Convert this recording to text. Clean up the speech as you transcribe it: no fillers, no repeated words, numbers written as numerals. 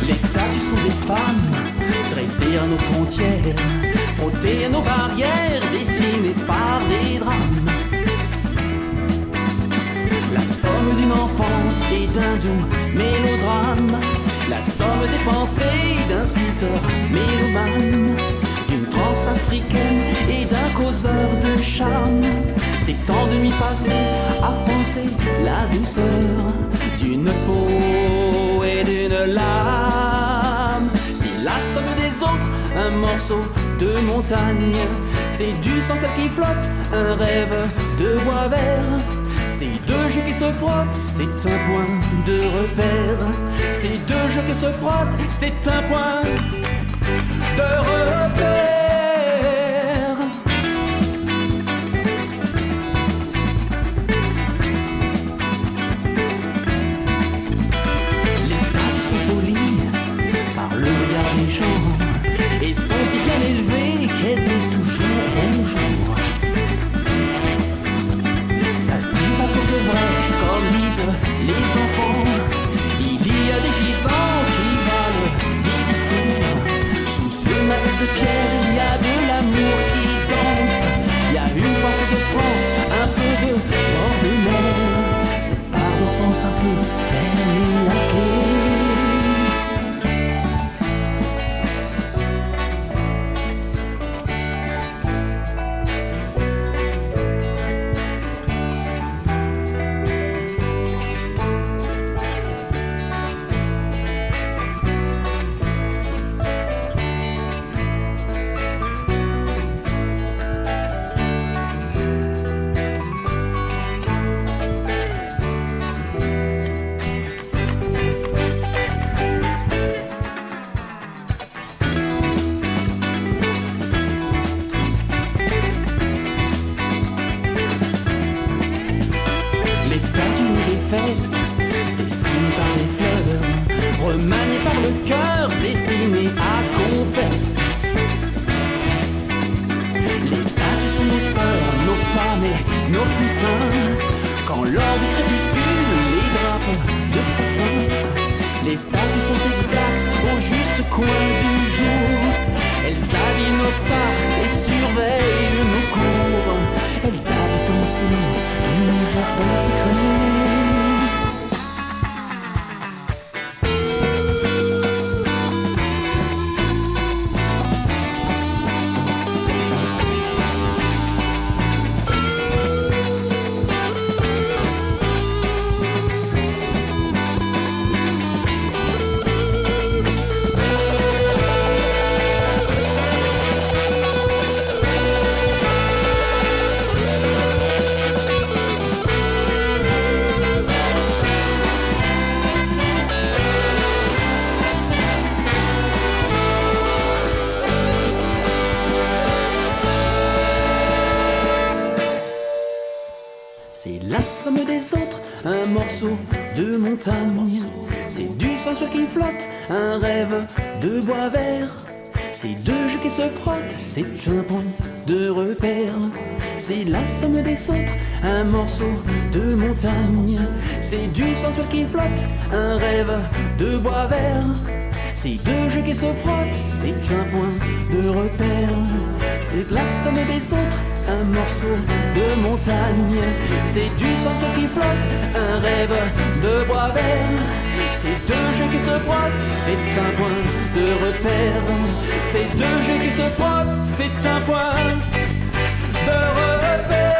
Les statues sont des femmes, dressées à nos frontières, frottées à nos barrières, dessinées par des drames. La somme d'une enfance et d'un doux mélodrame, la somme des pensées d'un sculpteur mélomane, d'une transe africaine et d'un causeur de charme. C'est tant de nuits passées à penser la douceur d'une peau et d'une lame. C'est la somme des autres, un morceau de montagne. C'est du sang qui flotte, un rêve de bois vert. C'est deux jeux qui se frottent, c'est un point de repère. C'est deux jeux qui se frottent, c'est un point de repère. Les statues sont polies par le regard des gens et sont si bien élevées qu'elles disent toujours bonjour. Comme disent les enfants, il y a des gisants qui valent des discours. Sous ce masque de pierre, il y a de l'amour qui danse. Il y a une pensée de France, un peu de bord de mer. C'est par l'offense un peu fermée la quai. Dessinés par les fleurs, remaniés par le cœur, destinés à confesse. Les statues sont nos sœurs, nos femmes et nos putains. Quand lors du crépuscule, les drapeaux de satin. Les statues sont exactes au juste coin du jour. Elles habillent nos parcs et surveillent nos cours. Elles habitent en silence nos jardins secrets. C'est la somme des autres, un morceau de montagne. C'est du sang qui flotte, un rêve de bois vert. C'est deux jeux qui se frottent, c'est un point de repère. C'est la somme des autres, un morceau de montagne. C'est du sang qui flotte, un rêve de bois vert. C'est deux jeux qui se frottent, c'est un point de repère. C'est la somme des autres, un morceau de montagne. C'est du sang qui flotte, un rêve de bois vert. C'est deux jeux qui se frottent, c'est un point de repère. C'est deux jeux qui se frottent, c'est un point de repère.